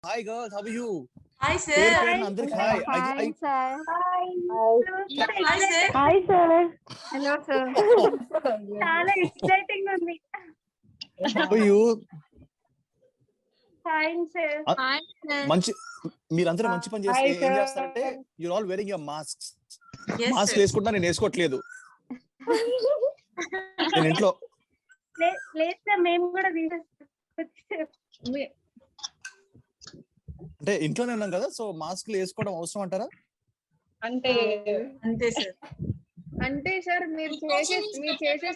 Hi girls, how are you? Hi sir. Andrik, hi. Hi, sir. Hi sir. Hi, sir. Hello, sir. చాలా exciting ఉంది. How are you? Fine sir. Hi, sir. మంచి మీరందరూ మంచి పని చేస్తే Hi, ఏం sir. చేస్తారంటే you're all wearing your masks. Yes mask sir. వేసుకుంటా నేను వేసుకోవట్లేదు. నేను ఇంట్లో లేదు సార్, మేము కూడా అంటే ఇంట్లోనే ఉన్నాం కదా, సో మాస్క్లు వేసుకోవడం అవసరం అంటారా? అంతే సార్. అంటే సార్ మీరు చేసే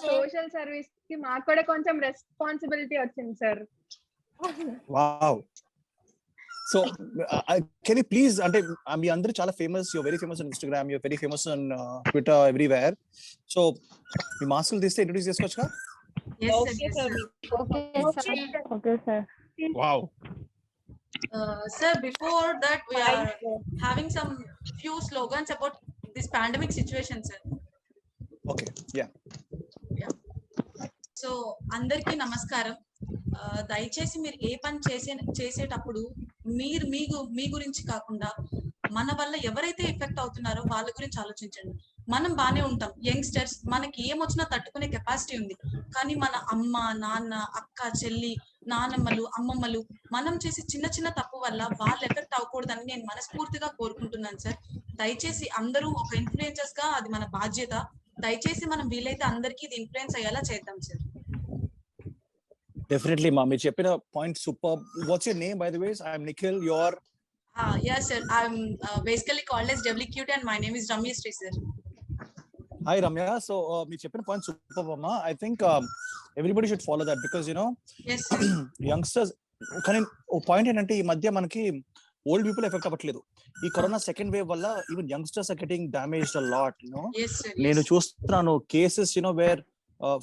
సోషల్ సర్వీస్ కి మాకు కూడా కొంచెం రెస్పాన్సిబిలిటీ వచ్చింది sir. Wow. So can you please, అంటే మీ అందరూ చాలా famous, you're very famous on Instagram, you're very famous on Twitter, everywhere. So మీ మాస్కులు తీస్తే ఇంట్రొడ్యూస్ చేసుకోవచ్చుగా? Yes sir. Okay, Yes, sir. sir. Okay sir. Wow. Sir, before that we are having some few slogans about this pandemic situation, sir. Okay, yeah. So అందరికీ నమస్కారం. దయచేసి మీరు ఏ పని చేసేటప్పుడు మీరు మీ గురించి కాకుండా మన వల్ల ఎవరైతే ఎఫెక్ట్ అవుతున్నారో వాళ్ళ గురించి ఆలోచించండి. మనం బానే ఉంటాం, యంగ్స్టర్స్, మనకి ఏమొచ్చినా తట్టుకునే కెపాసిటీ ఉంది. కానీ మన అమ్మ, నాన్న, అక్క, చెల్లి, నానమ్మలు, అమ్మమ్మలు మనం చేసే చిన్న చిన్న తప్పు వల్ల వాళ్ళు ఎఫెక్ట్ అవ్వకూడదని నేను మనస్ఫూర్తిగా కోరుకుంటున్నాను సార్. దయచేసి అందరూ ఒక ఇన్ఫ్లుయెన్సర్స్ గా అది మన బాధ్యత. దయచేసి మనం వీలైతే అందరికీ ఇది ఇన్ఫ్లుయెన్స్ అయ్యేలా చేద్దాం సార్. Definitely, ma'am. మీరు చెప్పిన point super. What's your name, by the way? I'm Nikhil. You're Yes sir, I'm basically called as WQT and my name is Ramya Sri sir. Hi Ramya. So మీరు చెప్పిన point super అమ్మా. I think everybody should follow that because Yes sir. Youngsters, కానీ ఓ point ఏంటంటే ఈ మధ్య మనకి old people effect అవ్వట్లేదు. ఈ కరోనా సెకండ్ వేవ్ వల్ల even youngsters are getting damaged a lot. Yes sir. నేను చూస్తున్నాను cases where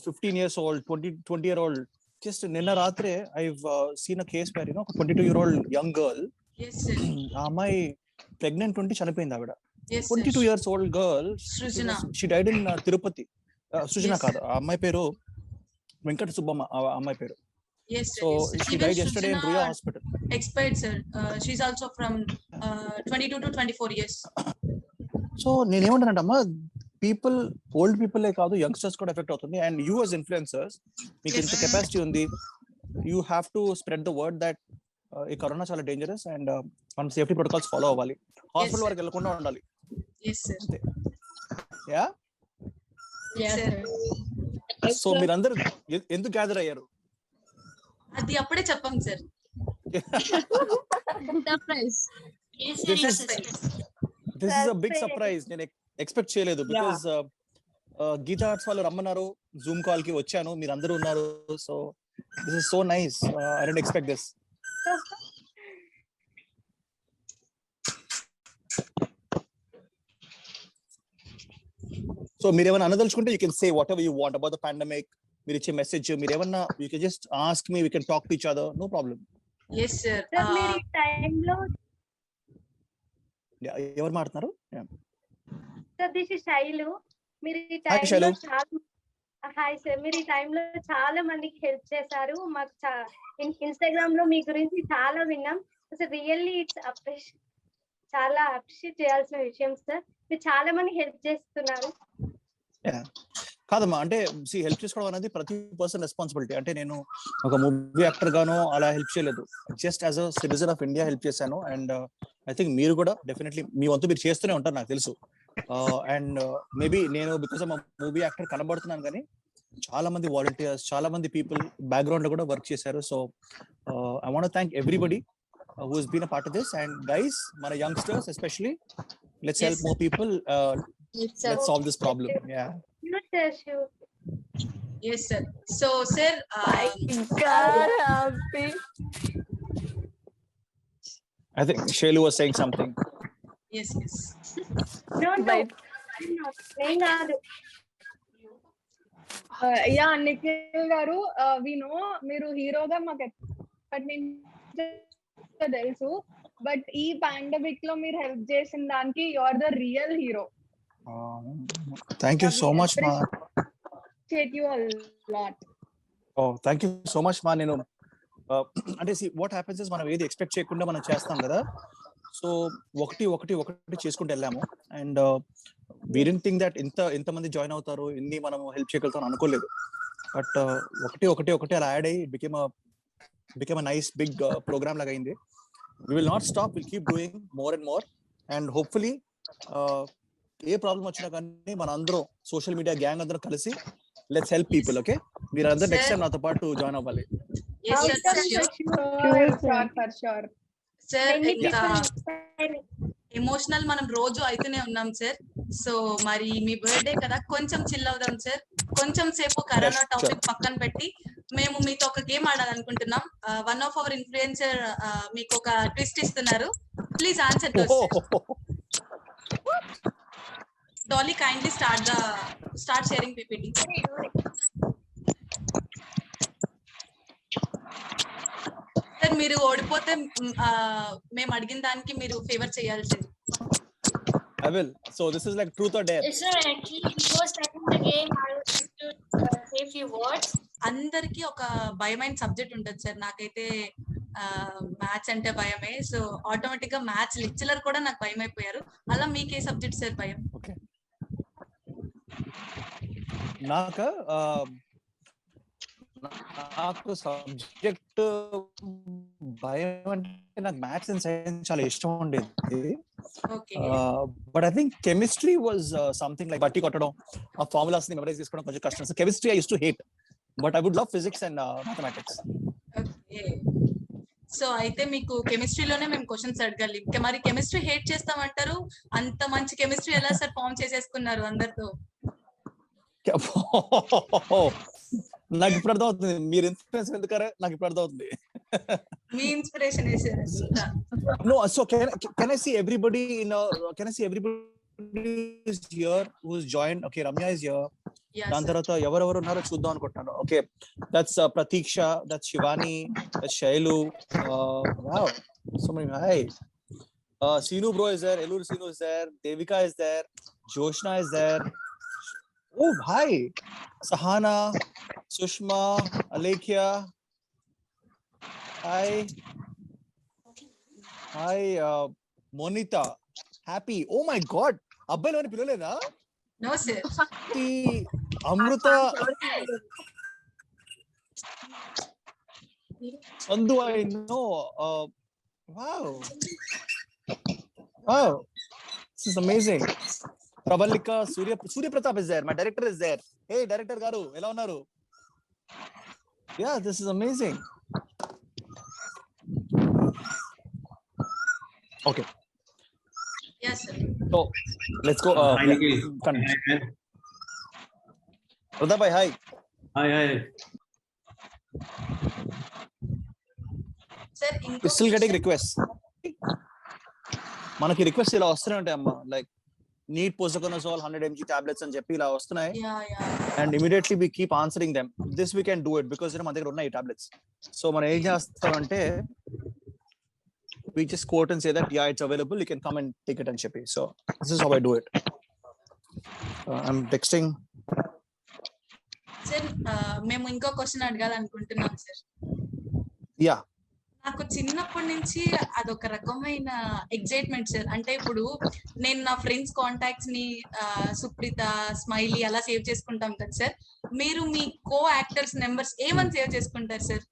15 years old, 20 year old. Just నిన్న రాత్రే I've seen a case where 22 year old young girl, Yes sir. ఆ అమ్మాయి pregnant ఉండి చనిపోయింది. ఆవిడ Yes sir. 22 years old girl. Srujana. She died in Tirupati. Srujana Yes. కాదు, ఆ అమ్మాయి పేరు వెంకట సుబ్బమ్మ. ఆ అమ్మాయి పేరు. Yes sir. So Yes, sir. she Even died yesterday in Srujana Ruya Hospital. expired sir. She's also from 22 to 24 years. So నేనేమంటానంటే అమ్మా, people, old పీపులే కాదు, యంగ్స్టర్స్ కూడా ఎఫెక్ట్ అవుతుంది. అండ్ యూ యాజ్ ఇన్ఫ్లుయెన్సర్స్, మీకు ఇంత కెపాసిటీ ఉంది, you have to spread the word that ఈ corona చాలా డేంజరస్ అండ్ మనం సేఫ్టీ ప్రోటోకాల్స్ ఫాలో అవ్వాలి. హాస్పిటల్ వరకు వెళ్ళకుండా ఉండాలి. Yes sir. Yeah. Yes sir. So మీరందరూ ఎందుకు గ్యాదర్ అయ్యారు? అది అప్పుడే చెప్పాం sir. Surprise. This is a big surprise. నేను ఎక్స్పెక్ట్ చేయలేదు. బికాస్ గీతా ఆర్ట్స్ వాళ్ళు రమ్మన్నారు, జూమ్ కాల్ కి వచ్చాను, మీరు అందరూ ఉన్నారు. So this is so nice. I don't expect this. So మీరు ఏమైనా అనదలుచుకుంటే you can say whatever you want about the pandemic. మీరు ఇచ్చే మెసేజ్ మీరు ఏమన్నా, you can just ask me, we can talk to each other, no problem. Yes sir. మీరు ఈ టైంలో ఎవరు మాట్లాడుతున్నారు? Sir, this is Shailu. మీరు ఈ Hi, టైంలో శైలు. హాయ్ సార్, మీరు ఈ టైంలో చాలా మందికి హెల్ప్ చేశారు. మాకు ఇన్స్టాగ్రామ్ లో మీ గురించి చాలా విన్నాం. అసలు రియల్లీ ఇట్స్ చాలా అప్రిషియేట్ చేయాల్సిన విషయం సార్. మీరు చాలా మంది హెల్ప్ చేస్తున్నారు. కాదమ్మా, అంటే హెల్ప్ చేసుకోవడం అనేది ప్రతి పర్సన్ రెస్పాన్సిబిలిటీ. అంటే నేను ఒక మూవీ యాక్టర్ గాను అలా హెల్ప్ చేయలేదు, just as a citizen of India help చేశాను. అండ్ ఐ థింక్ మీరు కూడా డెఫినెట్లీ మీ వంతు మీరు చేస్తూనే ఉంటారు, నాకు తెలుసు. అండ్ మేబీ నేను బికాస్ ఆఫ్ మూవీ యాక్టర్ కనబడుతున్నాను, కానీ చాలా మంది వాలంటీర్స్, చాలా మంది పీపుల్ బ్యాక్గ్రౌండ్ లో కూడా వర్క్ చేశారు. So I want to thank everybody who has been a part of this. And guys, మన youngsters especially, let's help more people. Let's solve this problem. Yeah. Sure. Yes sir. So sir, God happy. I think Shailu was saying something. yes yes. No. ఏం కాదు. Yeah Nikhil గారు, we know మీరు హీరోగా మాకు ఎప్పటి నుంచి తెలుసు. బట్ ఈ పాండమిక్ లో మీరు హెల్ప్ చేసిన దానికి you are the real hero. Thank you so much, ma. Appreciate you a lot. Oh, thank you so much, ma. నేను అంటే వాట్ హ్యాపెన్స్ ఇస్ మనం ఏది ఎక్స్పెక్ట్ చేయకుండా మనం చేస్తాం కదా. సో ఒకటి చేసుకుంటూ వెళ్ళాము. And we didn't think that ఇంతమంది జాయిన్ అవుతారు, ఇన్ని మనం హెల్ప్ చేయగలుగుతాం అనుకోలేదు. బట్ ఒకటి అలా యాడ్ అయ్యి became a nice big programme లాగా అయింది. We will not stop, we'll keep doing more and more, and hopefully A problem వచ్చినా కానీ మన అందరం సోషల్ మీడియా గ్యాంగ్ అందరం కలిసి లెట్స్ హెల్ప్ పీపుల్. ఓకే, మీరు అందరూ నెక్స్ట్ టైం నాతో పాటు జాయిన్ అవ్వాలి. For sure. సార్ Many ఇంకా people ఎమోషనల్ మనం రోజు అయితేనే ఉన్నాం సార్. సో మరి మీ బర్త్డే కదా, కొంచెం చిల్ అవుదాం సార్. కొంచెం సేపు కరోనా Yes, టాపిక్ పక్కన పెట్టి మేము మీతో ఒక గేమ్ ఆడాలనుకుంటున్నాం. వన్ ఆఫ్ అవర్ ఇన్ఫ్లుయెన్సర్ మీకు ఒక ట్విస్ట్ ఇస్తున్నారు. Please answer this. Dolly, kindly start sharing PPT. Sir మీరు ఓడిపోతే మేము అడిగిన దానికి మీరు ఫేవర్ చేయాల్సింది. I will. So this is like truth or dare. Yes, sir. Actually, before starting the game, I would like to say few words. అందరికి ఒక భయమైన సబ్జెక్ట్ ఉంటుంది సార్. నాకైతే మ్యాథ్స్ అంటే భయమే. సో ఆటోమేటిక్ గా మ్యాథ్స్ లెక్చరర్ కూడా నాకు భయం అయిపోయారు. అలా మీకు ఏ సబ్జెక్ట్ సార్ భయం? ఓకే, నాకు సబ్జెక్ట్ భయం అంటే నాకు మ్యాథ్స్ అండ్ సైన్స్ చాలా ఇష్టం ఉండేది. Okay, but I think chemistry was something like బట్టి కొట్టడం, ఆ ఫార్ములాస్ ని మెమరైజ్ చేసుకోవడం కొంచెం కష్టం. So chemistry I use to hate, but I would love physics and mathematics. Okay. So అయితే మీకు కెమిస్ట్రీలోనే మేము క్వశ్చన్స్ అడగాలి. మరి కెమిస్ట్రీ హేట్ చేస్తామంటారు, అంత మంచి కెమిస్ట్రీ ఎలా సార్ ఫామ్ చేసేసుకున్నారు అందరితో? నాకు ఇప్పుడు అర్థం అవుతుంది మీరు ఇన్స్పిరేషన్ ఎందుకరా, నాకు ఇప్పుడు అర్థం అవుతుంది. మీ inspiration No, so can I see everybody is here who's joined? Okay, Ramya is here. దాని తర్వాత ఎవరెవరు ఉన్నారో చూద్దాం అనుకుంటున్నాను. Okay, that's Prateeksha, that's Shivani, that's Shailu. Wow, so many. Hi, Sinu bro is there, Elur Sinu is there, Devika is there, Joshna is there. Oh, hi, Sahana, Sushma, Alekhya. Hi, Monita, Happy. Oh my God, అబ్బాయిలు అని పిలవలేదా? No sir. Amrutha, Sandu, I know. Wow, this is amazing. Pravalika, Surya Pratap is there. My director is there. Hey, director garu, ela unnaru? Yeah, this is amazing. Okay. Yes sir. So let's go. Hi, Nikhil. Pratap bhai, hi. Hi. Sir ఇంకో Still getting requests. మనకి request ఇలా వస్తూనే ఉంటాయి అమ్మా, like neat posaconazole 100 mg tablets అని చెప్పి ఇలా వస్తున్నాయి. And immediately we keep answering them. This we can do it because మన దగ్గర ఉన్నాయి టాబ్లెట్స్. సో మనం ఏం చేస్తామంటే we just quote and say that yeah, it's available, you can come and take it and ship it. So this is how I do it. I'm texting. Sir మేము ఇంకో question అడగాలనుకుంటున్నాం sir. Yeah. నాకు చిన్నప్పటి నుంచి అదొక రకమైన excitement sir. అంటే ఇప్పుడు నేను నా ఫ్రెండ్స్ కాంటాక్ట్స్ ని సుప్రీత, స్మైలీ అలా సేవ్ చేసుకుంటాం కదా సార్. మీరు మీ కో యాక్టర్స్ నెంబర్స్ ఏమని సేవ్ చేసుకుంటారు సార్?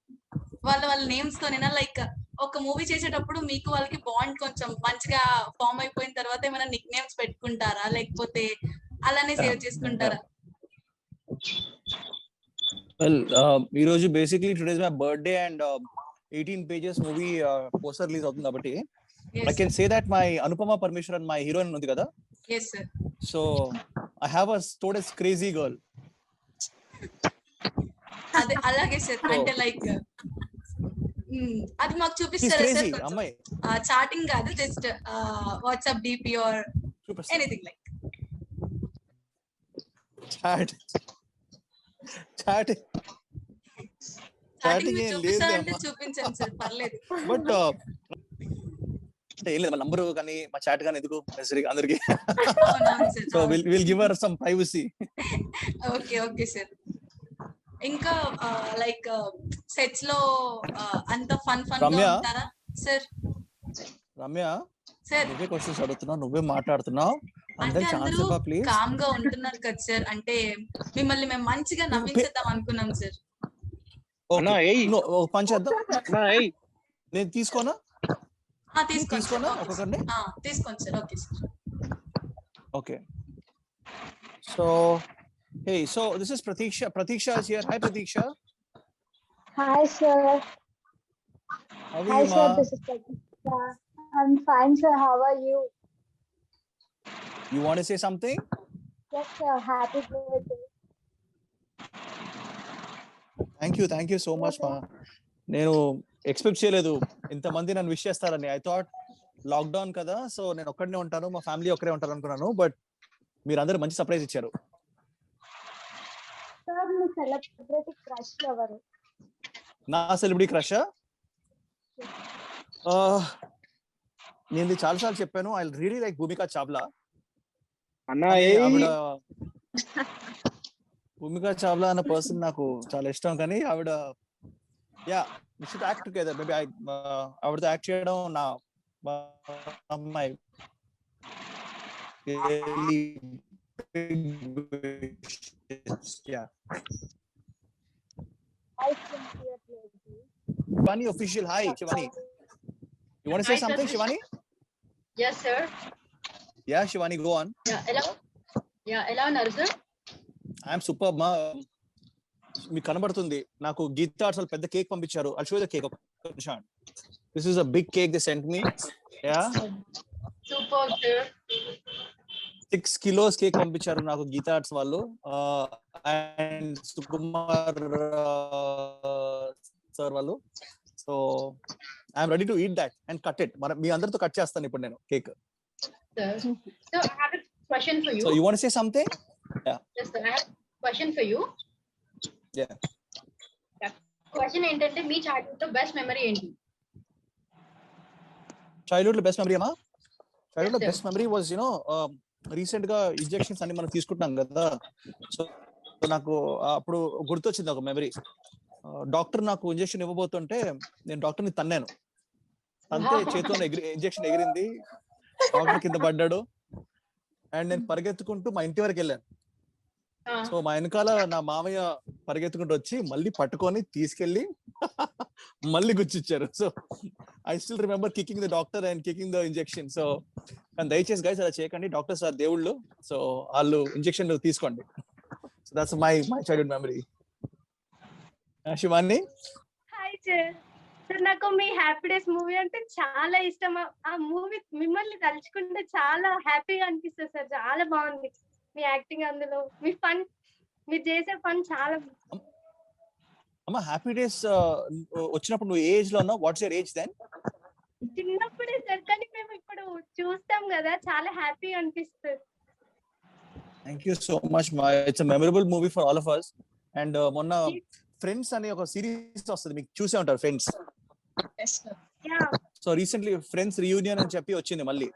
వాళ్ళ నేమ్స్ తోనేనా? లైక్ ఒక మూవీ చేసేటప్పుడు మీకు వాళ్ళకి బాండ్ కొంచెం మంచిగా ఫామ్ అయిపోయిన తర్వాత ఏమైనా నిక్ నేమ్స్ పెట్టుకుంటారా, లేకపోతే అలానే సేవ్ చేసుకుంటారా? Well, ఈ రోజు basically today is my birthday and 18 pages movie poster release అవుతుంది కాబట్టి I can say that my Anupama Parmeshwaran, my heroine ఉంది కదా. Yes sir. So I have a today's crazy girl. అదే అలాగే సార్. అంటే లైక్ అది మాకు చూపిస్తారా సార్? అమ్మాయి చాటింగ్ కాదు, just WhatsApp DP or anything like chatting చూపిస్తారంటే చూపించండి సార్, పర్లేదు. బట్ అంటే ఏం లేదు, మా నంబర్ కానీ మా చాట్ కానీ ఎందుకు అందరికి. So will give her some privacy. Okay sir. ఇంకా లైక్ సెట్స్ లో అంత ఫన్ గా రమ్య? ఉంటారా సార్? రమ్య, సార్ నువ్వే క్వశ్చన్స్ అడుగుతున్నావు, నువ్వే మాట్లాడుతున్నావు. అంటే అందరికి ఛాన్స్ అందరూ ఇవ్వ ప్లీజ్. కామ్ గా ఉంటున్నారు కదా సార్, అంటే మిమ్మల్ని మేము మంచిగా నవ్వించేద్దాం అనుకున్నాం సార్. అన్నా, ఏయ్. పని చేద్దాం. అన్నా, ఏయ్. నేను తీసుకోనా? తీసుకోండి తీసుకోనా సార్. ఒక్కొక్కరిని? తీసుకోండి sir. Okay sir. Okay. So, hey, so this is Pratiksha. Pratiksha is here. Hi, Pratiksha. Hi, sir. How are Hi, you, sir. ma? This is Pratisha. I'm fine, sir. How are you? You want to say something? Yes, sir. Happy birthday. Thank you so much, ma. నేను expect చేయలేదు ఇంతమంది నన్ను wish చేస్తారని. I thought lockdown కదా, so నేను ఒక్కడనే ఉంటాను, మా ఫ్యామిలీ ఒక్కరే ఉంటారు అనుకున్నాను. బట్ మీరందరూ మంచి సర్ప్రైజ్ ఇచ్చారు. Sir, మీ సెలబ్రిటీ క్రష్ ఎవరు? నా సెలబ్రిటీ క్రష్ నేను చాలాసార్లు చెప్పాను, I really like Bhumika Chawla. అన్నా, కానీ ఏయ్. ఆవిడ భూమికా చావ్లా అన్న పర్సన్ నాకు చాలా ఇష్టం. కానీ ఆవిడ we should act together. Maybe ఆవిడతో యాక్ట్ చేయడం నా అమ్మాయి really big wishes. Yeah. Hi, sincere lady. Shivani official. Hi, Shivani. You want to say Hi, something, sir. Shivani? Yes, sir. Yeah, Shivani, go on. ఎలా ఉన్నారు sir? I'm super మా. మీకు కనబడుతుంది, నాకు గీతా అసలు పెద్ద కేక్ పంపించారు. I'll show you the cake. This is a big cake they sent me. Yeah, super sir. 6 kilos cake పంపించారు నాకు గీతా ఆర్ట్స్ వాళ్ళు. అండ్ సుకుమార్ సార్ వాళ్ళు. So I'm ready to eat that and cut it. మీ అందరితో కట్ చేస్తాను ఇప్పుడు నేను cake. Sir. So I have a question for you. So you want to say something? Yes, sir. I have a question for you. Yeah. Question ఏంటంటే మీ childhood లో best memory ఏంటి? Childhood లో best memory అమ్మా? Childhood లో Yes, sir. Best memory was recent గా injections అన్ని మనం తీసుకుంటున్నాం కదా. సో నాకు అప్పుడు గుర్తొచ్చింది ఒక మెమరీ. డాక్టర్ నాకు ఇంజెక్షన్ ఇవ్వబోతుంటే నేను డాక్టర్ ని తన్నాను. అంతే, చేతిలో ఇంజెక్షన్ ఎగిరింది, డాక్టర్ కింద పడ్డాడు. అండ్ నేను పరిగెత్తుకుంటూ మా ఇంటి వరకు వెళ్ళాను. సో మా వెనకాల నా మామయ్య పరిగెత్తుకుంటూ వచ్చి మళ్ళీ పట్టుకొని తీసుకెళ్లి మళ్ళీ గుచ్చిచ్చారు. So I still remember kicking the doctor and kicking the injection. So కానీ దయచేసి గైస్ అలా చేయకండి, డాక్టర్స్ ఆర్ దేవుళ్ళు. సో వాళ్ళు ఇంజెక్షన్ తీసుకోండి. So that's my childhood memory. Shivani? Hi sir. Sir, నాకు మీ హ్యాపీ డేస్ మూవీ అంటే చాలా ఇష్టం. ఆ మూవీ మిమ్మల్ని తలుచుకుంటే చాలా హ్యాపీగా అనిపిస్తుంది సార్. చాలా బాగుంది మీ యాక్టింగ్, అందులో మీ ఫన్, మీరు చేసే ఫన్ చాలా. అమ్మా, హ్యాపీ డేస్ వచ్చినప్పుడు నువ్వు ఏజ్ లో ఉన్నావు? What's your age then? చిన్నప్పుడే సార్, కానీ మేము ఇప్పుడు చూస్తాం కదా, చాలా హ్యాపీగా అనిపిస్తుంది. థ్యాంక్ యూ సో మచ్ మా. It's a memorable movie for all of us. And మొన్న ఫ్రెండ్స్ అనే ఒక సిరీస్ వస్తుంది, మీకు చూసే ఉంటారు friends. Yeah so recently friends reunion అని చెప్పి వచ్చింది మళ్ళీ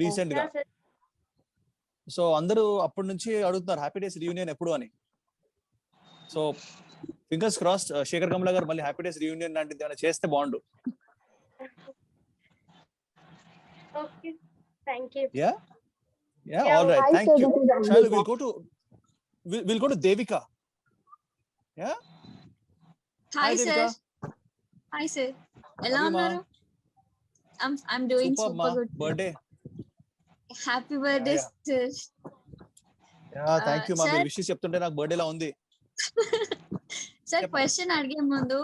రీసెంట్ గా. సార్. సో అందరూ అప్పటి నుంచి అడుగుతున్నారు హ్యాపీ డేస్ రియూనియన్ ఎప్పుడు అని. So fingers crossed, Shekhar Kammula గారు మళ్ళీ హ్యాపీ డేస్ రియూనియన్ లాంటిది ఏమైనా చేస్తే బాగుండు. Okay, thank you. Yeah Yeah, all right, Hi, thank sir. You. This is Shall Amrita. we'll go to Devika. Yeah. Hi, sir. Devika. Hi, sir. ఎలా How are you, ma? ఉన్నారు? I'm doing Superb, ma. super good. Birthday. Happy birthday, Yeah. sir. Yeah, thank you మా. sir. మీరు wishes చెప్తుంటే నాకు birthday లా ఉంది. Sir, చెప్పండి. Question అడిగే ముందు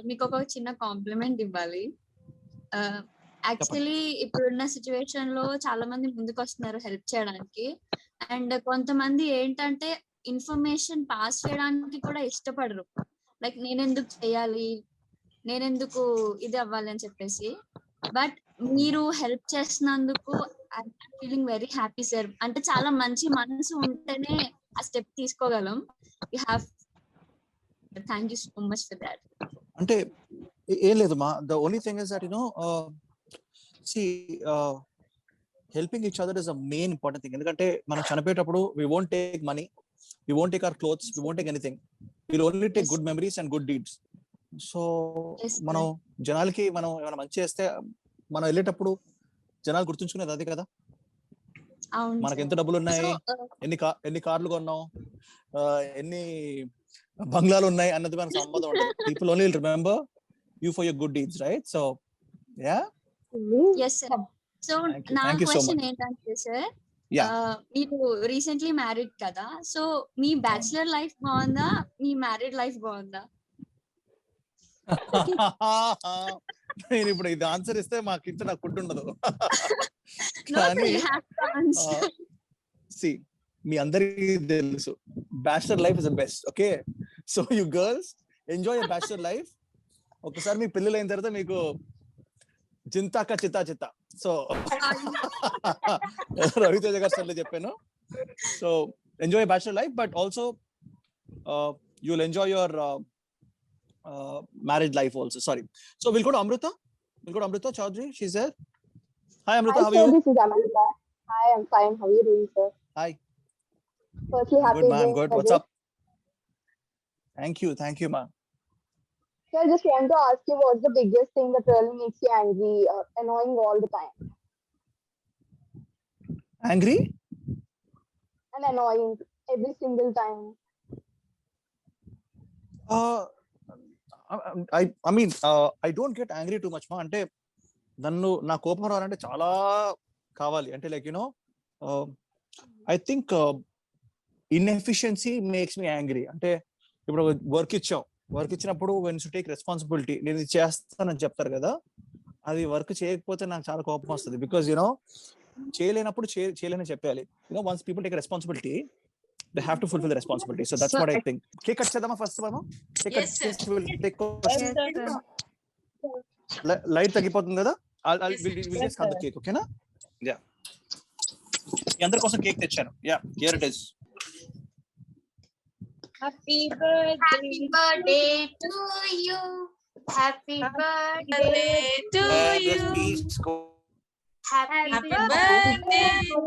మీకు ఒక చిన్న కాంప్లిమెంట్ ఇవ్వాలి. యాక్చువల్లీ ఇప్పుడున్న సిచ్యువేషన్ లో చాలా మంది ముందుకు వస్తున్నారు హెల్ప్ చేయడానికి. అండ్ కొంతమంది ఏంటంటే ఇన్ఫర్మేషన్ పాస్ చేయడానికి కూడా ఇష్టపడరు. లైక్ నేనెందుకు చేయాలి, నేనెందుకు ఇది అవ్వాలి అని చెప్పేసి. బట్ మీరు హెల్ప్ చేసినందుకు I'm feeling very happy sir. అంటే చాలా మంచి మనసు ఉంటేనే ఆ స్టెప్ తీసుకోగలం. You have thank you so much for that. అంటే ఏం లేదు మా. The only thing is that see helping each other is a main important thing. ఎందుకంటే మనం చనిపోయేటప్పుడు we won't take money, we won't take our clothes, we won't take anything. We'll only take good memories and good deeds. So Yes, sir. మనం జనాలకి మనం ఏమైనా మంచి చేస్తే మనం వెళ్ళేటప్పుడు జనాలు గుర్తుంచుకునేది అదే కదా. అవును మనకి sir. ఎంత డబ్బులు ఉన్నాయి, So, ఎన్ని కార్లు కొన్నాం, ఎన్ని బంగ్లాలు ఉన్నాయి అన్నది మనకు సంబంధం ఉండదు. People only remember you for your good deeds, right? So yeah, yes sir. So నా thank you so question much. ఏంటంటే సార్, Yeah. మీరు రీసెంట్లీ మ్యారీడ్ కదా, సో మీ బ్యాచిలర్ లైఫ్ బాగుందా, మీ మ్యారీడ్ లైఫ్ బాగుందా? నేను ఇప్పుడు ఇది ఆన్సర్ ఇస్తే మాకు ఇంత నాకు ఫుడ్ ఉండదు. No sir, కానీ you have to answer. See మీ అందరికీ తెలుసు bachelor life is the best. Okay, so you girls enjoy your bachelor life. ఒకసారి మీ పిల్లలు అయిన తర్వాత మీకు చింతాక చిత్తా చిత్తా. సో రవితేజ గారు సార్లు చెప్పాను. So enjoy your bachelor life, but also you will enjoy your marriage life also. Sorry. So we'll go to Amrita. Chaudhary. She's there. Hi Amrita, how are Sir, you? this is Amanda. Hi, I'm fine. How are you doing, sir? Hi. Firstly, happy Good, ma'am. Good. What's birthday. up? Thank you, ma'am. So I just want to ask you, what's the biggest thing that really makes you angry, annoying all the time, Angry? and annoying every single time? I mean, I don't get angry too much, ma. అంటే నన్ను నా కోపం రావాలంటే చాలా కావాలి. అంటే like you know I think inefficiency makes me angry. అంటే ఇప్పుడు వర్క్ ఇచ్చినప్పుడు వెన్ టు టేక్ రెస్పాన్సిబిలిటీ, నేను ఇది చేస్తానని చెప్తారు కదా, అది వర్క్ చేయకపోతే నాకు చాలా కోపం వస్తుంది. బికాస్ యూనో చేయలేనప్పుడు చేయలేని చెప్పాలి. You know once people take responsibility, they have to fulfill the responsibility. So that's what I think. Cake cut chedama first mama. Yes, sir. We'll take question. Light tagipotundi kada. We'll just cut the cake, okay na? Yeah. ఈ అందరి కోసం cake తెచ్చాను. Yeah, here it is. Happy birthday to you. Happy birthday to you. Please go. Happy Happy birthday birthday to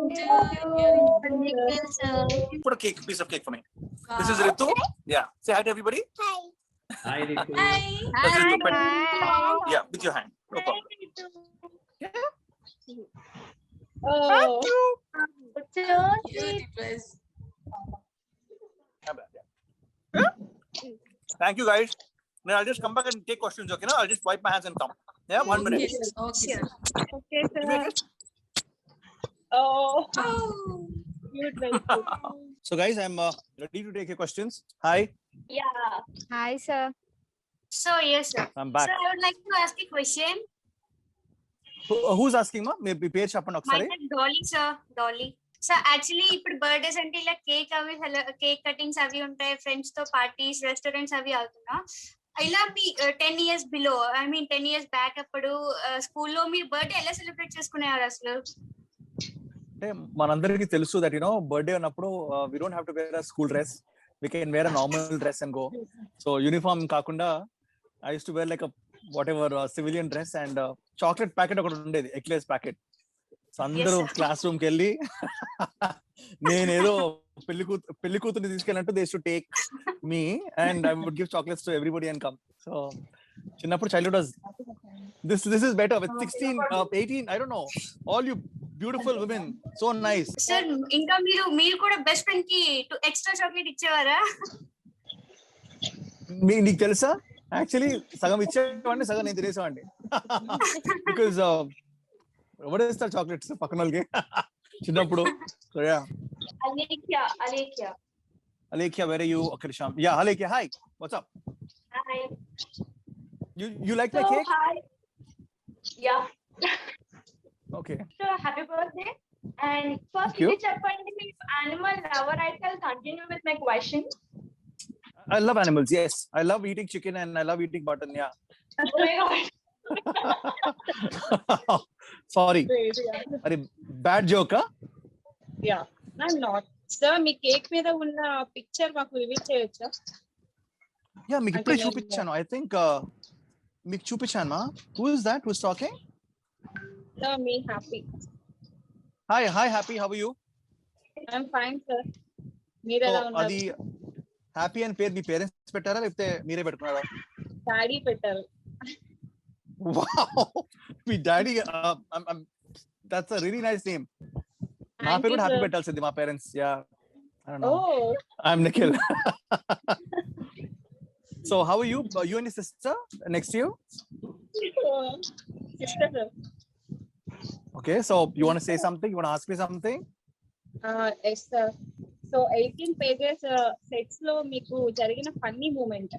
you. Put a cake, piece of cake for me. This is Ritu. Yeah. Say hi to everybody. Hi, Ritu. Hi. That's Ritu. But Hi. yeah, with your hand. No problem. Yeah. Oh. Cute it was. Thank you guys. Now I'll just come back and take questions, okay? I'll just wipe my hands and come. Yeah, 1 minute. Yes, okay, sir. Okay, Give me a sir. kiss. Oh. Oh. Cute, very cute. So guys, I'm ready to take your questions. Hi, Yeah. Hi, sir. So, yes, sir. I'm back. So, I would like to ask a question. Who's asking ma? మీ పేరు చెప్పండి My ఒకసారి. name is Dolly, sir. Dolly. So actually ఇప్పుడు birthdays అంటే ఇలా cake cuttings అవి ఉంటాయి, friends తో parties, restaurants అవి అవుతున్నా. ఇలా మీ 10 years below, I mean 10 years back అప్పుడు స్కూల్లో మీరు బర్త్డే ఎలా సెలబ్రేట్ చేసుకునేవారు అసలు? అంటే మనందరికీ తెలుసు దట్ యు నో బర్త్డే ఉన్నప్పుడు we don't have to wear a school dress, we can wear a normal dress and go. So uniform కాకుండా I use to wear like whatever civilian dress and chocolate packet ఒకటి ఉండేది, Eclairs packet. So అందరూ classroom కి వెళ్ళి నేనేదో పెళ్లి కూతుర్ని తీసుకెళ్ళినట్టు they should take me and I would give chocolates to everybody and come. So చిన్నప్పుడు childhood was this is better with 16 18 I don't know, all you beautiful women, so nice. Sir ఇంకా మీరు కూడా బెస్ట్ ఫ్రెండ్ కి extra chocolate ఇచ్చేవారా? నీకు తెలుసా, actually సగం ఇచ్చేవాడిని, సగం నేను తినేసేవాడిని. బికాజ్ ఎవరు ఇస్తారు చాక్లెట్స్ పక్కన వాళ్ళకి చిన్నప్పుడు. So yeah, Alekia, where are you? Okay, Sham. Yeah, Alekia, hi, what's up? Hi. You like my cake? Hi. Yeah. Okay. So happy birthday. And first, you. చెప్పండి, మీ animal lover. I shall continue with my question. I love animals, yes. I love eating chicken and I love eating mutton, yeah. Oh my God. Sorry. Are bad joke, huh? Yeah, I'm not. Sir, me cake మీద ఉన్న picture మాకు reveal చేయొచ్చా? Yeah, మీకు ఇప్పుడే చూపించాను. I think మీకు చూపించాను మా. Who is that who's talking? Sir, me happy. Hi, happy, how are you? I'm fine, sir. మీరు ఎలా ఉన్నారు? అది హ్యాపీ అని పేరు మీ పేరెంట్స్ పెట్టారా లేకపోతే మీరే పెట్టుకున్నారా? డాడీ పెట్టారు. Wow, me daddy, that's a really nice name. నా Thank పేరు you, కూడా హ్యాపీ sir. పెట్టాల్సింది మా parents. Yeah, I don't know. Oh, I'm Nikhil. So how are you? You and your sister next to you? sister, sir. Okay, so you want to say something? You want to ask me something? Yes, sir. So 18 pages sets లో మీకు జరిగిన funny moment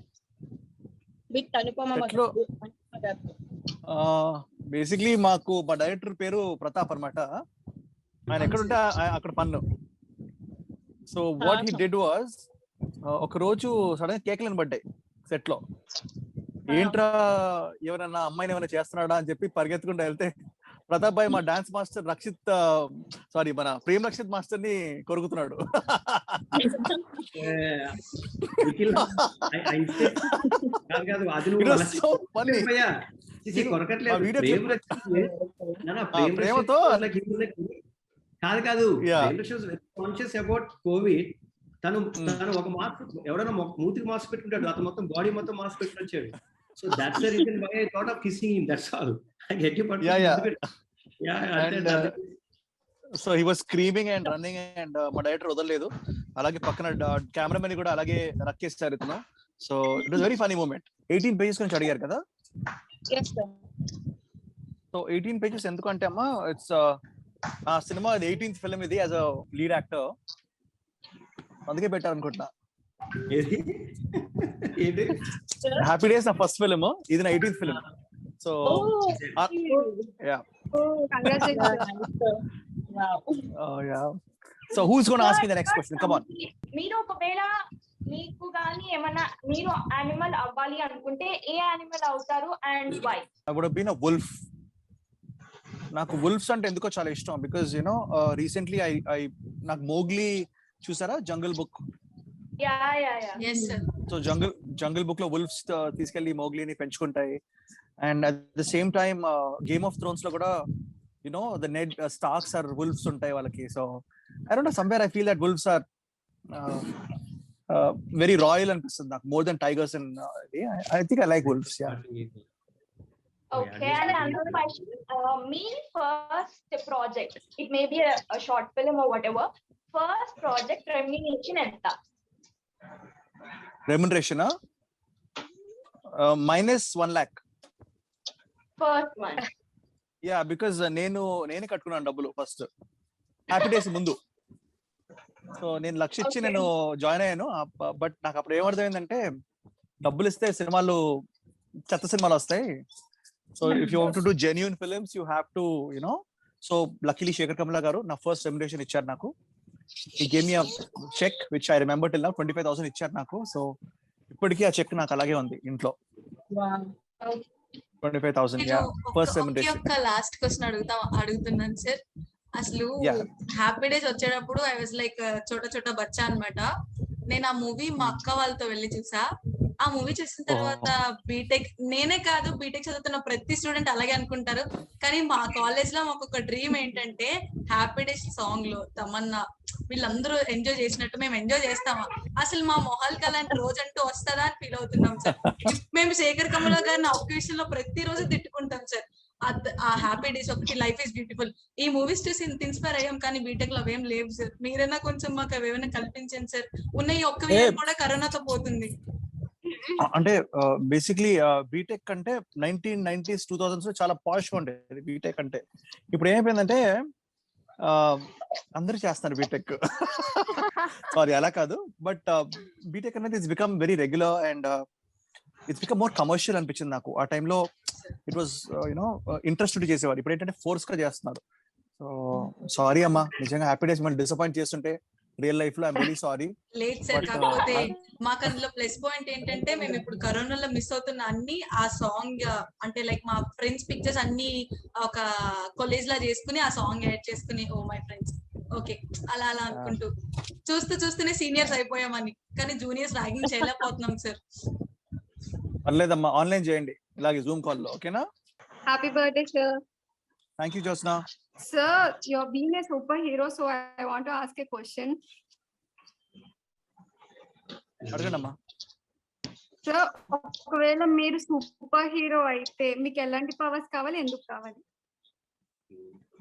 with Anupama Set లో? గారు. Basically మాకు మా director పేరు ప్రతాప్ అన్నమాట. ఆయన ఎక్కడుంటే అక్కడ పన్ను. So what he did was, ఒక రోజు సడన్ కేకలను పడ్డాయి సెట్ లో. ఏంట్రా ఎవరన్నా అమ్మాయిని ఏమైనా చేస్తున్నాడా అని చెప్పి పరిగెత్తుకుంటూ వెళ్తే ప్రతాప్ భాయ్ మా డాన్స్ మాస్టర్ మన ప్రేమ్ రక్షిత్ మాస్టర్ ని కొరుకుతున్నాడు. నిఖిల్, కాదు అది It was so funny. కొరకట్లేదు. ఆ వీడియో ప్రేమ్ clip- రక్షిత్ ప్రేమతో కాదు Yeah. Prem Rakshit very conscious about covid. తను ఒక మాస్క్, ఎవరైనా మూతికి మాస్క్ పెట్టుకుంటాడు, అతను మొత్తం బాడీ మొత్తం మాస్క్ పెట్టుకుని వచ్చాడు. So that's the reason why I thought of kissing him, that's all. I get you, but And, so he was screaming and running and మా డైరెక్టర్ వదలలేదు. అలాగే పక్కన కెమెరామెన్ కూడా అలాగే రక్కేస్తారు ఇతను. So it was very funny moment. 18 pages గురించి అడిగారు కదా. Yes, sir. సో 18 pages ఎందుకంటే అమ్మా, ఇట్స్ ఆ సినిమా 18th ఫిల్మ్ ఇది యాజ్ అ లీడ్ యాక్టర్, అందుకే పెట్టారు అనుకుంటున్నా. హ్యాపీ డేస్ నా ఫస్ట్ ఫిల్మ్, ఇది నా 18th film. So yeah, so who is gonna ask me the next question? Come on. మీరు ఒకవేళ మీకు గాని ఏమన్నా మీరు యానిమల్ అవ్వాలి అనుకుంటే ఏ యానిమల్ అవుతారు and why? I would have been a wolf. నాకు wolves అంటే ఎందుకో చాలా ఇష్టం. బికాజ్ యూనో రీసెంట్లీ నాకు మోగ్లీ చూసారా, Jungle Book. Yeah yeah yeah. Yes, sir. So Jungle Book లో wolves తీసుకెళ్లి మోగ్లీని పెంచుకుంటాయి. And at the same time Game of Thrones లో కూడా you know the Ned Starks are wolves ఉంటాయి వాళ్ళకి. So I don't know, somewhere I feel that wolves are very royal అనిపిస్తుంది నాకు, more than tigers. And I think I like wolves. Yeah. Okay, and another question. Me first project, it may be a short film or whatever. First project remuneration enta? Remuneration minus 1 lakh. First one. Yeah, because నేనే కట్టుకున్నాను డబ్బులు first happy days ముందు. So నేను లక్ష ఇచ్చి నేను join అయ్యాను. But నాకు అప్పుడు ఏమర్థమైందంటే, డబ్బులు ఇస్తే సినిమాలు చెత్త సినిమాలు వస్తాయి. So if you want to do genuine films you have to you know. So luckily Shekhar Kammula గారు నా ఫస్ట్ రెమ్యునరేషన్ ఇచ్చారు నాకు. He gave me cheque which I remember till now, 25,000 ఇచ్చారు నాకు. సో ఇప్పటికీ ఆ చెక్ నాకు అలాగే ఉంది ఇంట్లో. 25,000. Yeah, first remuneration. Last question అడుగుతున్నాను సార్. అసలు Yeah. హ్యాపీ డేస్ వచ్చేటప్పుడు ఐ వాజ్ లైక్ చోట చోట బచ్చా అన్నమాట. నేను ఆ మూవీ మా అక్క వాళ్ళతో వెళ్ళి చూసా. ఆ మూవీ చూసిన తర్వాత బీటెక్, నేనే కాదు బీటెక్ చదువుతున్న ప్రతి స్టూడెంట్ అలాగే అనుకుంటారు. కానీ మా కాలేజ్ లో మాకు ఒక డ్రీమ్ ఏంటంటే, హ్యాపీ డేస్ సాంగ్ లో తమన్నా వీళ్ళందరూ ఎంజాయ్ చేసినట్టు మేము ఎంజాయ్ చేస్తామా? అసలు మా మొహాలకి అలాంటి రోజంటూ వస్తుందా అని ఫీల్ అవుతున్నాం సార్. మేము శేఖర్ కమలా గారిని ఒక్క విషయంలో ప్రతి రోజు తిట్టుకుంటాం సార్. ఆ హ్యాపీ డేస్ ఒకటి, లైఫ్ ఇస్ బ్యూటిఫుల్, ఈ మూవీస్ చూసి ఇంత ఇన్స్పైర్ అయ్యాం. కానీ బీటెక్ లో అవేం లేవు సార్. మీరైనా కొంచెం మాకు అవేమైనా కల్పించండి సార్. ఉన్న ఈ ఒక్క విషయం కూడా కరోనాతో పోతుంది. అంటే బేసిక్లీ బీటెక్ అంటే 1990s 2000s లో చాలా పాష్ గా ఉండేది బీటెక్ అంటే. ఇప్పుడు ఏమైపోయిందంటే అందరూ చేస్తున్నారు బీటెక్. సారీ, అలా కాదు. బట్ బీటెక్ అనేది it's become very regular and it's become more commercial అనిపించింది నాకు. ఆ టైంలో ఇట్ వాస్ యునో ఇంట్రెస్టెడ్ చేసేవారు. ఇప్పుడు ఏంటంటే ఫోర్స్ గా చేస్తున్నారు. సో సారీ అమ్మా, నిజంగా హ్యాపీ డేస్ మళ్ళీ డిసప్పాయింట్ చేస్తుంటే రియల్ లైఫ్ లో ఐఎమ్ వెరీ సారీ. లేదు సార్, కాకపోతే మాకు అందులో ప్లస్ పాయింట్ ఏంటంటే, మేము ఇప్పుడు కరోనాలో మిస్ అవుతున్న అన్ని ఆ సాంగ్, అంటే లైక్ మా ఫ్రెండ్స్ పిక్చర్స్ అన్ని ఒక కాలేజ్ లా చేసుకుని ఆ సాంగ్ యాడ్ చేసుకుని, ఓ మై ఫ్రెండ్స్ ఓకే అలా అలా అనుకుంటూ చూస్తూనే సీనియర్స్ అయిపోయామని. కానీ జూనియర్స్ ర్యాగింగ్ చేయలేకపోతున్నాం సార్. పర్లేదమ్మా, ఆన్లైన్ చేయండి ఇలాగే జూమ్ కాల్ లో. ఓకేనా? Happy birthday, sir. Thank you Josna. Sir, you're being a superhero, so I want to ask a question. అడగండి అమ్మా. సో ఒకవేళ మీరు సూపర్ హీరో అయితే మీకు ఎలాంటి పవర్స్ కావాలి, ఎందుకు కావాలి?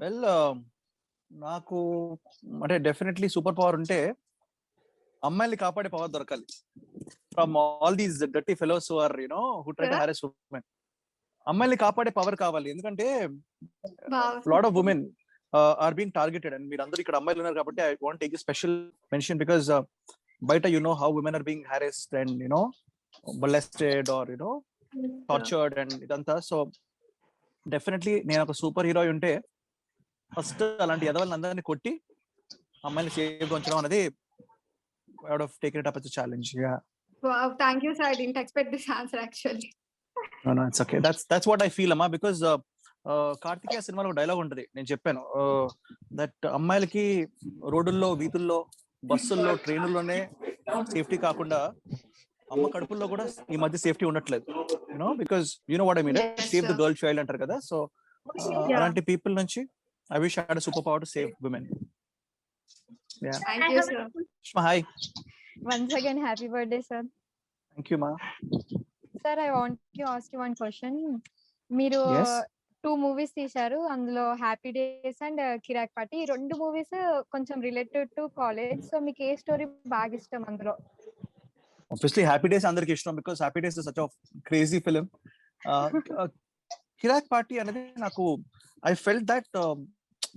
వెల్ నాకు అంటే డెఫినెట్లీ సూపర్ పవర్ ఉంటే అమ్మాయిల్ని కాపాడే పవర్ దొరకాలి from all these dirty fellows who are who try to harass women. అమ్మాయిల్ని కాపాడే పవర్ కావాలి, ఎందుకంటే lot of women are being targeted. And మీరు అందరూ ఇక్కడ అమ్మాయిలు ఉన్నారు కాబట్టి I want take special mention because బయట how women are being harassed and molested or tortured and ఇదంతా. సో డెఫినెట్లీ నేను ఒక సూపర్ హీరో ఉంటే ఫస్ట్ అలాంటి ఎదవల్ని అందరినీ కొట్టి అమ్మాయిని సేఫ్ ఉంచడం అనేది I would have taken it up as a challenge. Yeah. Wow, thank you sir. I didn't expect this answer actually. No, it's okay. That's what I feel, amma, because Karthikeya సినిమాలో dialogue ఉంటది, నేను చెప్పాను that అమ్మాయిలకి రోడ్డుల్లో, వీధుల్లో, బస్సుల్లో, ట్రైన్లోనే safety కాకుండా అమ్మ కడుపుల్లో కూడా ఈ మధ్య సేఫ్టీ ఉండట్లేదు. Because what I mean, save the girl child అంటారు కదా. సో అలాంటి పీపుల్ నుంచి I wish I had super power to save women. Thank you sir. Hi. Once again, happy birthday, sir. Thank you, ma. Sir, I want to ask you one question. మీరు Yes. 2 movies తీశారు, అందులో happy days and Kirik party. ఈ 2 movies కొంచెం related to college. So మీకు ఏ story బాగా ఇష్టం అందులో? Obviously happy Days అందరికి ఇష్టం because Happy Days is such of crazy film. Kirrak Party అనేది నాకు ఐ ఫెల్ట్ దట్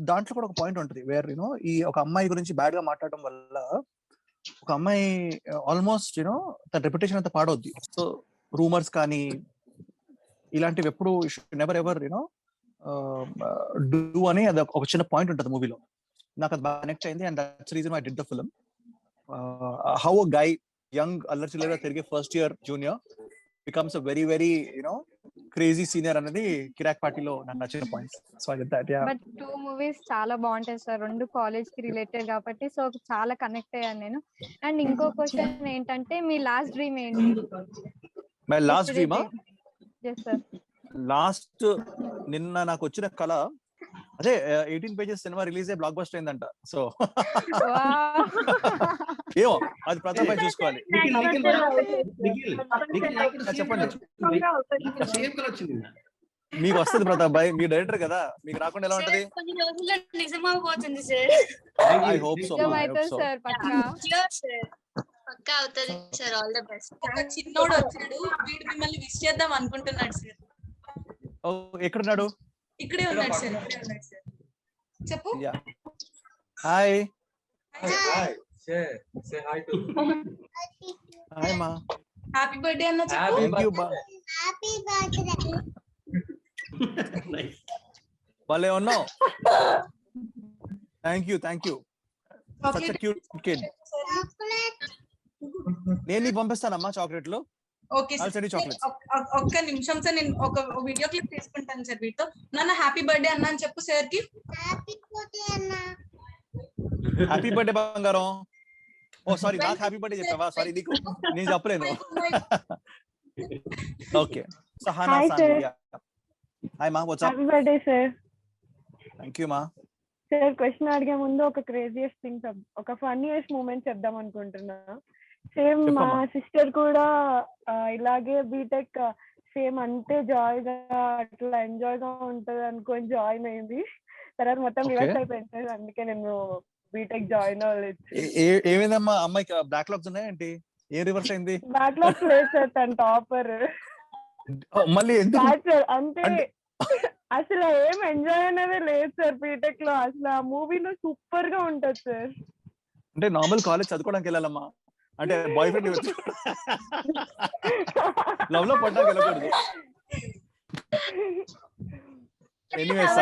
దాంట్లో కూడా ఒక పాయింట్ ఉంటుంది వేర్ ఈ ఒక అమ్మాయి గురించి బ్యాడ్ గా మాట్లాడడం వల్ల ఒక అమ్మాయి ఆల్మోస్ట్ తన రెప్యుటేషన్ అంతా పాడవుద్ది. సో రూమర్స్ కానీ ఇలాంటివి ఎప్పుడు నెవర్ ఎవర్ డూ అని అది ఒక చిన్న పాయింట్ ఉంటుంది మూవీలో. నాకు అది బాగా కనెక్ట్ అయింది and that's reason I did the film. How a guy, young అల్లరి చిల్లరగా తిరిగే first year junior becomes a very very crazy senior అనేది కిరాక్ పార్టీలో నాకు నచ్చిన points. So I did that. Yeah, but 2 movies చాలా బాగుంటాయి సార్, 2 కాలేజ్ కి రిలేటెడ్ కాబట్టి. సో చాలా కనెక్ట్ అయ్యాను నేను. అండ్ ఇంకో క్వశ్చన్ ఏంటంటే, మీ లాస్ట్ డ్రీమ్ ఏంటి? My last dream yes sir. Last నిన్న నాకు వచ్చిన కళ అదే 18 pages సినిమా రిలీజ్ అయ్యి బ్లాక్ బస్టర్ అయిందంట. సో ఏమో అది ప్రతాప్ భాయ్ చూసుకోవాలి. చెప్పండి, మీకు వస్తుంది ప్రతాప్ భాయ్, మీ డైరెక్టర్ కదా, మీకు రాకుండా ఎలా ఉంటది? కొన్ని రోజుల్లో నిజమవుతుంది sir. I hope so. Sir పక్కా అవుతుంది సార్. All the best. ఒక చిన్నోడు వచ్చాడు, వీడు మిమ్మల్ని విష్ చేద్దాం అనుకుంటున్నాడు సార్. ఎక్కడున్నాడు? ఇక్కడే ఉన్నాడు సార్, ఇక్కడే ఉన్నాడు సార్. చెప్పు. Hi. Say hi to. Hi ma. Happy birthday అన్న చెప్పు. Thank you ba. Happy birthday. Nice. భలే ఉన్నావు. Thank you. Such a cute kid. నేను నీకు పంపిస్తానమ్మా చాక్లెట్లు. ఓకే సార్, ఒక్క నిమిషం సార్, నేను ఒక వీడియో క్లిప్ తీసుకుంటాను సార్ వీటితో. నాన్న హ్యాపీ బర్త్డే అన్న అని చెప్పు సార్ కి. హ్యాపీ బర్త్డే బంగారం. ఓ సారీ, నాకు హ్యాపీ బర్త్డే చెప్పావా? సారీ, నీకు నేను చెప్పలేను. ఓకే. సహానా సానియా. హాయ్ మా, what's up? Happy birthday sir. Thank you మా. సార్ క్వశ్చన్ అడిగే ముందు ఒక క్రేజియస్ట్ థింగ్, ఒక ఫన్నీయెస్ట్ మూమెంట్ చెప్దాం అనుకుంటున్నా. సేమ్ మా సిస్టర్ కూడా ఇలాగే బీటెక్ సేమ్ అంతే జాయ్ గా అట్లా ఎంజాయ్ గా ఉంటది అనుకొని జాయిన్ అయింది. తర్వాత మొత్తం రివర్స్ అయిపోయింది. అందుకే నేను బీటెక్ జాయిన్ అవ్వలేదు. ఏమైందమ్మా అమ్మాయికి? బ్యాక్ లాగ్స్ ఉన్నాయేంటి? ఏం రివర్స్ అయింది? బ్యాక్ లాగ్స్ లేదు సార్, తన టాపర్. మళ్ళీ అంటే అసలు ఏం ఎంజాయ్ అనేది లేదు సార్ బీటెక్ లో. అసలు ఆ మూవీలో సూపర్ గా ఉంటది సార్. అంటే నార్మల్ కాలేజ్ చదువుకోవడానికి వెళ్ళాలమ్మా, అంటే బాయ్ ఫ్రెండ్ లవ్ లో పడ్డానికి వెళ్ళకూడదు. Anyways,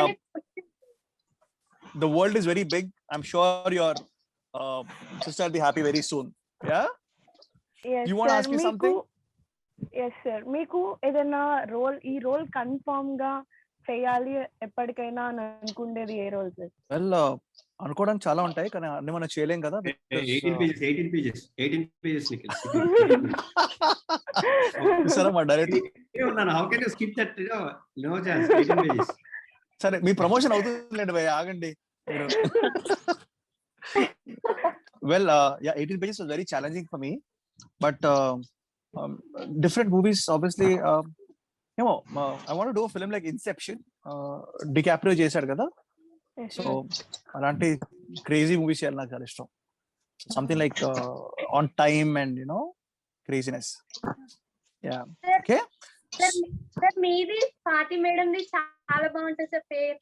the world is very big. I'm sure your sister will be happy very soon. Yeah? Yes, you want to ask me something? Yes sir. మీకు ఏదైనా ఈ role confirm గా చేయాలి ఎప్పటికైనా అని అనుకునేది ఏ రోల్ సార్? వెల్ అనుకోవడానికి చాలా ఉంటాయి, కానీ అన్ని మనం చేయలేం కదా. 18 pages నిఖిల్. సరే మా director, how can you skip that? No chance. 18 pages. సరే మీ ప్రమోషన్ అవుతుందండి భయ్య, ఆగండి. Well 18 pages was very challenging for me, but different movies obviously. I want to do a film like Inception. DiCaprio చేశాడు కదా, so అలాంటి crazy movies చేయాలి నాకు చాలా ఇష్టం. Something like on time and craziness. Yeah okay sir మీది స్వాతి మేడంది చాలా బాగుంటుంది సార్ పేరు.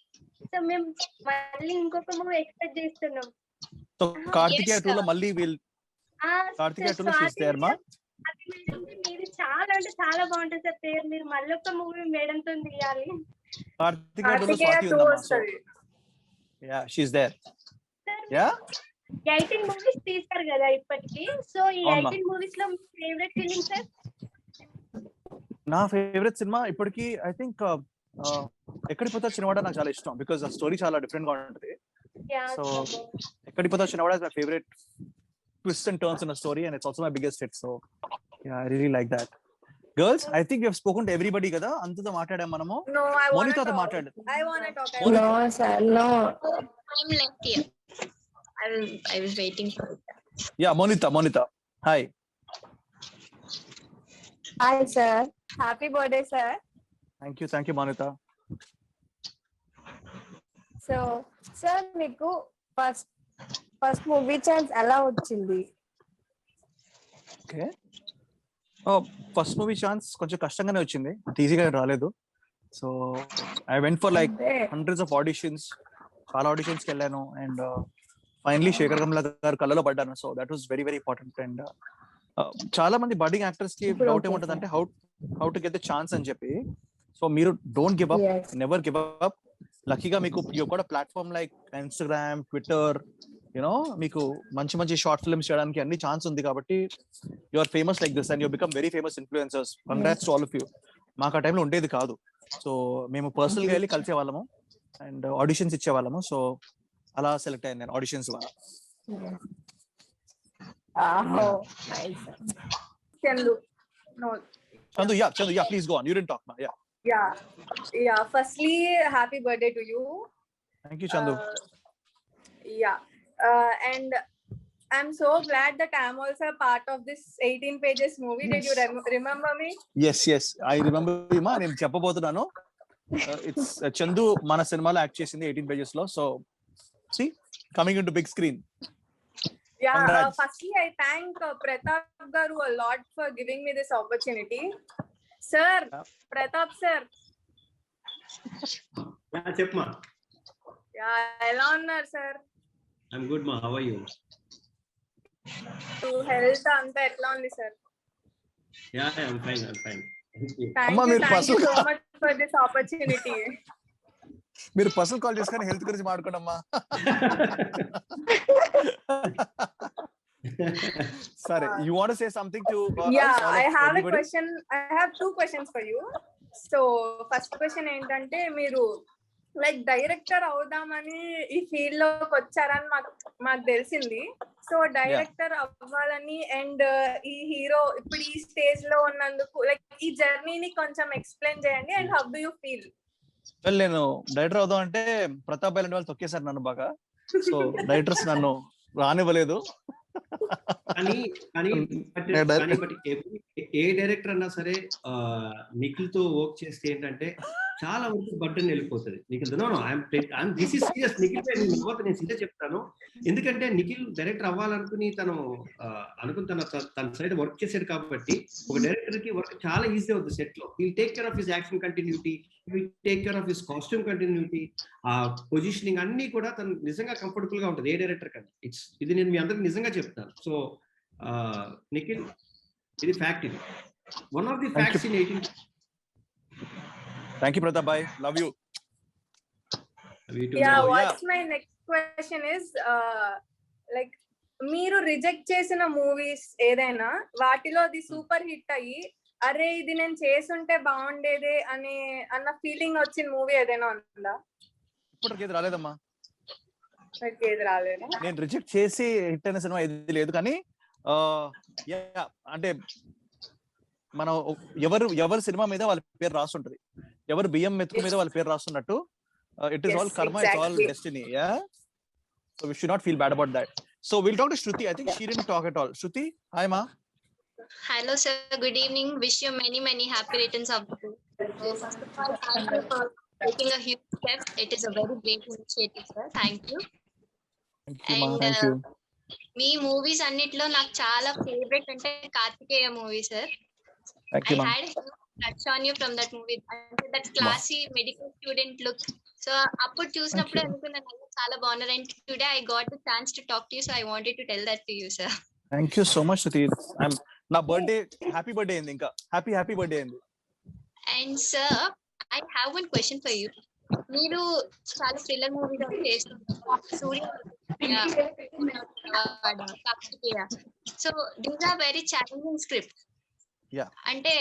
సో మేము మళ్ళీ ఇంకొక మూవీ ఎక్స్పెక్ట్ చేస్తున్నాం. సో కార్తికేయ 2 లో మళ్ళీ కార్తికేయ 2 లో షీస్ దేర్ మా. మీది చాలా అంటే చాలా బాగుంటుంది సార్ పేరు. మీరు మళ్ళీ ఒక మూవీ మేడం తో తీయాలి. కార్తికేయ 2 లో స్వాతి ఉందమ్మా. Yeah she's there. Yeah 18 movies తీశారు కదా ఇప్పటికి. సో ఈ 18 మూవీస్ లో మీ ఫేవరెట్ ఫిలిం సార్? నా ఫేవరెట్ సినిమా ఇప్పటికి ఐ థింక్ ఎక్కడికి పోతా చిన్నవాడ నాకు చాలా ఇష్టం, బికాస్ ఆ స్టోరీ చాలా డిఫరెంట్ గా ఉంటుంది. సో ఎక్కడికి పోతా చిన్నవాడ is my favourite twists and turns in a story, and it's also my biggest hit. So yeah, I really like that. Girls, I think we have spoken to everybody kada. Antha maatladam manamu. No, I want Monita to talk. I want to talk. No sir, no. I'm left here. I was waiting for it. Yeah, Monita. Hi. Hi sir. Happy birthday sir. Thank you Monita. So sir, మీకు first movie chance ఎలా వచ్చింది? Okay, first movie chance కొంచెం కష్టంగానే వచ్చింది, ఈజీగా రాలేదు. So I went for like hundreds of auditions, చాలా auditions కి వెళ్ళాను, అండ్ ఫైనలీ శేఖర్ కమల గారు కళ్ళలో పడ్డాను. So that was very very important. And చాలా మంది బడ్డింగ్ యాక్టర్స్ కి డౌట్ ఏముంటుంది అంటే how to get the chance అని చెప్పి. సో మీరు don't give up, never give up. లక్కీగా మీకు కూడా ప్లాట్ఫామ్ లైక్ ఇన్స్టాగ్రామ్, ట్విట్టర్, మీకు మంచి మంచి షార్ట్ ఫిల్మ్స్ చేయడానికి అన్ని ఛాన్స్ ఉంది. కాబట్టి you are famous like this and you become very famous influencers. Congrats to all of you. మాకు ఆ టైంలో ఉండేది కాదు. సో మేము పర్సనల్ గా వెళ్ళి కలిసే వాళ్ళము అండ్ ఆడిషన్స్ ఇచ్చేవాళ్ళము. సో అలా సెలెక్ట్ అయ్యాను నేను ఆడిషన్స్ వల్ల. Chandu, yeah, please go on. You didn't talk now. Yeah. Firstly, happy birthday to you. Thank you, Chandu. And I'm so glad that I'm also a part of this 18 pages movie. Did you remember me? Yes, I remember you, ma. నేను చెప్పబోతున్నాను. It's Chandu మన సినిమాలో act చేసింది 18 pages లో. So see, coming into big screen. Yeah, firstly I thank Pratap garu a lot for giving me this opportunity. Sir, Pratap sir. Yeah, chepma. Yeah, ఎలా ఉన్నారు sir? I'm good ma, how are you? To health anta etla undi sir? Yeah, I'm fine. Thank you so much for this opportunity. మీరు personal call చేసుకొని health గురించి మాట్లాడుకోండమ్మా. సరే, you want to say something to I have a question. I have two questions for you. So first question ఏంటంటే, మీరు like director అవుదామని ఈ field లోకి వచ్చారని మాకు తెలిసింది. సో డైరెక్టర్ అవ్వాలని అండ్ ఈ హీరో ఇప్పుడు ఈ స్టేజ్ లో ఉన్నందుకు లైక్ ఈ జర్నీని కొంచెం ఎక్స్ప్లెయిన్ చేయండి. And how do you feel? Well, నేను డైరెక్టర్ అవుదాం అంటే ప్రతాప్ బైలాంటి వాళ్ళు తొక్కేశారు నన్ను బాగా. సో డైరెక్టర్స్ నన్ను రానివ్వలేదు. కానీ ఏ డైరెక్టర్ అన్నా సరే నిఖిల్ తో వర్క్ చేస్తే ఏంటంటే చాలా వరకు బర్డెన్ వెళ్ళిపోతుంది. Nikhil this is serious. Nikhil నేను సీరియస్ చెప్తాను. ఎందుకంటే నిఖిల్ డైరెక్టర్ అవ్వాలనుకుని తను తన సైడ్ వర్క్ చేశాడు కాబట్టి ఒక డైరెక్టర్ కి వర్క్ చాలా ఈజీ అవుతుంది సెట్ లో. Will take care of his action continuity, will take care of his costume continuity, ఆ పొజిషనింగ్ అన్ని కూడా తను నిజంగా కంఫర్టబుల్ గా ఉంటుంది ఏ డైరెక్టర్ కన్నా. ఇది నేను మీ అందరికి నిజంగా చెప్తాను. సో నిఖిల్, ఇది ఫ్యాక్ట్. ఇది one of the facts in 18. Thank you, Pratap bhai. Love you. What's my next question is, like మీరు రిజెక్ట్ చేసిన మూవీస్ ఏదైనా వాటిలో అది సూపర్ హిట్ అయ్యి అరే ఇది నేను చేసుంటే బాగుండేదే అన్న ఫీలింగ్ వచ్చిన మూవీ ఏదైనా ఉందా? ఇప్పటికేది రాలేదమ్మా. రాలేదా? నేను రిజెక్ట్ చేసి హిట్ అయిన సినిమా ఏది లేదు. కానీ అంటే మనం ఎవరి సినిమా మీద వాళ్ళ పేరు రాస్తుంటది, ఎవరు బియ్యం మెతుకు మీద వాళ్ళ పేరు రాస్తున్నట్టు. ఇట్ ఈస్ ఆల్ కర్మ, it's all destiny. So we should not feel bad about that. So we'll talk to Shruti. I think she didn't talk at all. Shruti, hi ma. Hello, sir. Good evening. Wish you many happy returns of the day. So, first of all, thank you for taking a huge step. It is a very great initiative, sir. Thank you. And మీ movies అన్నిట్లో నాకు చాలా favourite అంటే Karthikeya movie sir. I had a huge crush on you from that movie. అంటే that classy medical student look. So అప్పుడు చూసినప్పుడు అనుకున్నాను చాలా బాగున్నారు. And today I got the chance to talk to you, so I wanted to tell that to you sir. Thank you so much Shruti. నా birthday happy birthday అయింది, ఇంకా happy birthday అయింది. And sir I have one question for you. మీరు చాలా thriller మూవీలో చేస్తున్నారు, Surya, Karthikeya. So these are very challenging script. అంటే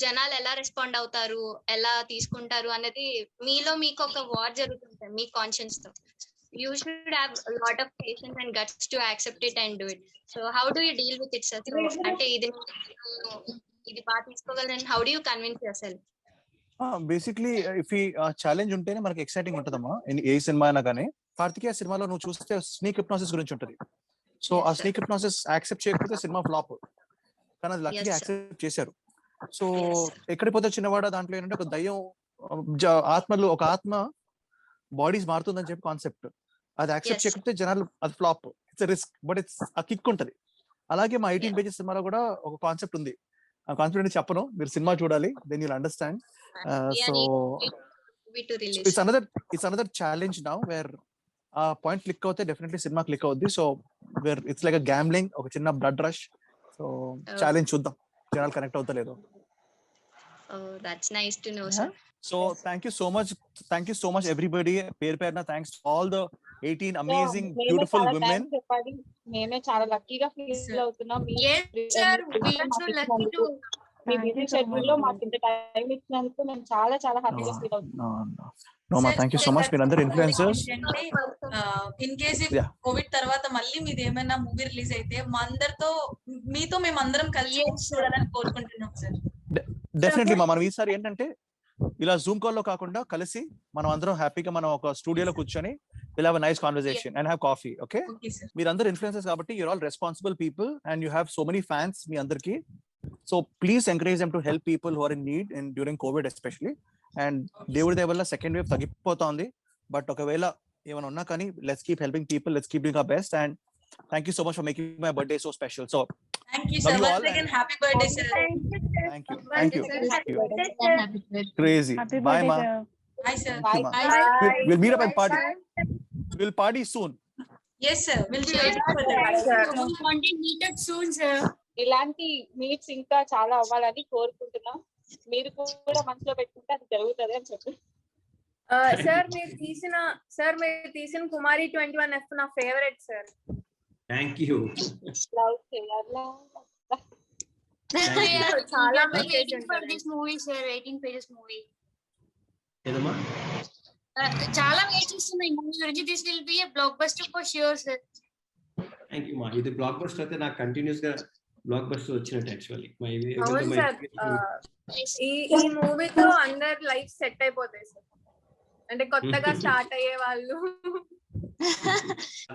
జనాలు ఎలా రెస్పాండ్ అవుతారు, ఎలా తీసుకుంటారు అన్నది మీలో మీకు ఒక వార్ జరుగుతుంటుంది మీ కాన్షియన్స్ తో. You should have a lot of patience and guts to accept it and do it. So how do you deal with it, sir? So ante idi baat iskogalani, how do you convince yourself? Basically if ఈ challenge ఉంటేనే మనకి exciting ఉంటుందమ్మా. ఏ cinema అయినా కానీ కార్తికేయ సినిమాలో నువ్వు చూస్తే snake hypnosis గురించి ఉంటుంది. సో ఆ స్నేక్ హిప్నాసిస్ యాక్సెప్ట్ చేయకపోతే సినిమా ఫ్లాప్, కానీ అది లక్కీగా యాక్సెప్ట్ చేశారు. సో ఎక్కడికి పోతే చిన్నవాడ దాంట్లో ఏంటంటే ఒక దయ్యం ఆత్మలు, ఒక ఆత్మ బాడీస్ మారుతుందని చెప్పి కాన్సెప్ట్, అది యాక్సెప్ట్ చేయకపోతే జనాలు అది flop. It's risk but it's ఆ కిక్ ఉంటది. అలాగే మా 18 pages సినిమాలో కూడా ఒక కాన్సెప్ట్ ఉంది. ఆ కాన్సెప్ట్ చెప్పను, మీరు సినిమా చూడాలి, then you'll understand. So it's another challenge now where ఆ పాయింట్ క్లిక్ అవుతే డెఫినెట్లీ సినిమా క్లిక్ అవుద్ది. So where it's like gambling, ఒక చిన్న బ్లడ్ రష్. సో ఛాలెంజ్ చూద్దాం జనాలు కనెక్ట్ అవుతా లేదో. Oh, that's nice to know, sir. So thank you so much everybody. Perna thanks to all the 18 amazing beautiful women. మేమే చాలా లక్కీగా ఫీల్ అవుతున్నాం. Yes sir, we are so lucky to me busy schedule లో మాకు ఇంత time ఇచ్చినందుకు మేము చాలా హ్యాపీగా ఫీల్ అవుతున్నాం. No ma, thank you so much. మీరందరూ ఇన్ఫ్లుయెన్సర్స్. ఇన్ కేస్ కోవిడ్ తర్వాత మళ్ళీ మీది ఏమైనా మూవీ రిలీజ్ అయితే మా అందరితో మీతో మేము అందరం కలిసి చూడాలని కోరుకుంటున్నాం సార్. డెఫినెట్లీ మా, మనం ఈసారి ఏంటంటే ఇలా జూమ్ కాల్ లో కాకుండా కలిసి మనం అందరం హ్యాపీగా మనం ఒక స్టూడియోలో కూర్చొని will have a nice conversation and have coffee. Okay, మీరందరూ ఇన్ఫ్లుయెన్సర్స్ కాబట్టి you're all responsible people and you have so many fans మీ అందరికి. So please encourage them to help people who are in need in during Covid especially. And దేవుడి దయ వల్ల second wave తగ్గిపోతోంది, but ఒకవేళ ఏమైనా ఉన్నా కానీ let's keep helping people, let's keep doing our best. And thank you so much for making my birthday so special. So thank you sir, once again happy birthday sir. Thank you crazy. Bye ma. Bye sir. Bye. We'll meet up and party. We'll party soon. Yes sir, we'll be waiting for that sir. We want to meet up soon sir. ఇలాంటి meets ఇంకా చాలా అవ్వాలని కోరుకుంటున్నాం. మీరు కూడా మనసులో పెట్టుకుంటే అది జరుగుతుంది అని చెప్పి. సార్ మీరు తీసిన కుమారి 21F నా ఫేవరెట్ సార్. Thank you. చాలా waiting for this movie sir, 18 pages movie. ఏదమ్మా చాలా వెయిట్ చేస్తున్నా ఈ మూవీ గురించి. This will be a block buster for sure sir. Thank you మా. ఇది బ్లాక్ బస్టర్ అయితే నాకు కంటిన్యూస్ గా బ్లాక్ బస్టర్ వచ్చినట్టు యాక్చువల్లీ. అవును సార్, ఈ మూవీతో అందరు లైఫ్ సెట్ అయిపోతాయి సార్. అంటే కొత్తగా స్టార్ట్ అయ్యే వాళ్ళు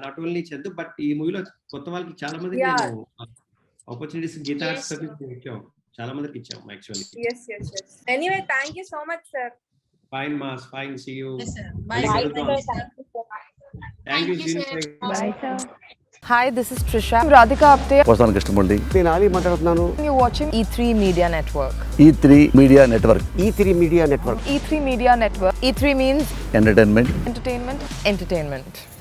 నాట్ ఓన్లీ చందు బట్ ఈ మూవీలో కొత్త వాళ్ళకి చాలా మందికి నేను ఆపర్చునిటీస్ గీతా ఇచ్చాం, చాలా మందికి ఇచ్చాం actually. yes anyway thank you so much sir. Fine mass, fine, see you. Yes sir, bye sir. Thank you sir. Bye sir. Hi, this is Trisha. I'm Radhika Apte. వస్తాను కృష్ణమూర్తి. నేను ఆలీ మాట్లాడుతున్నాను. You're watching E3 Media Network. E3 Media Network. E3 Media Network. E3 Media Network. E3 means entertainment. Entertainment.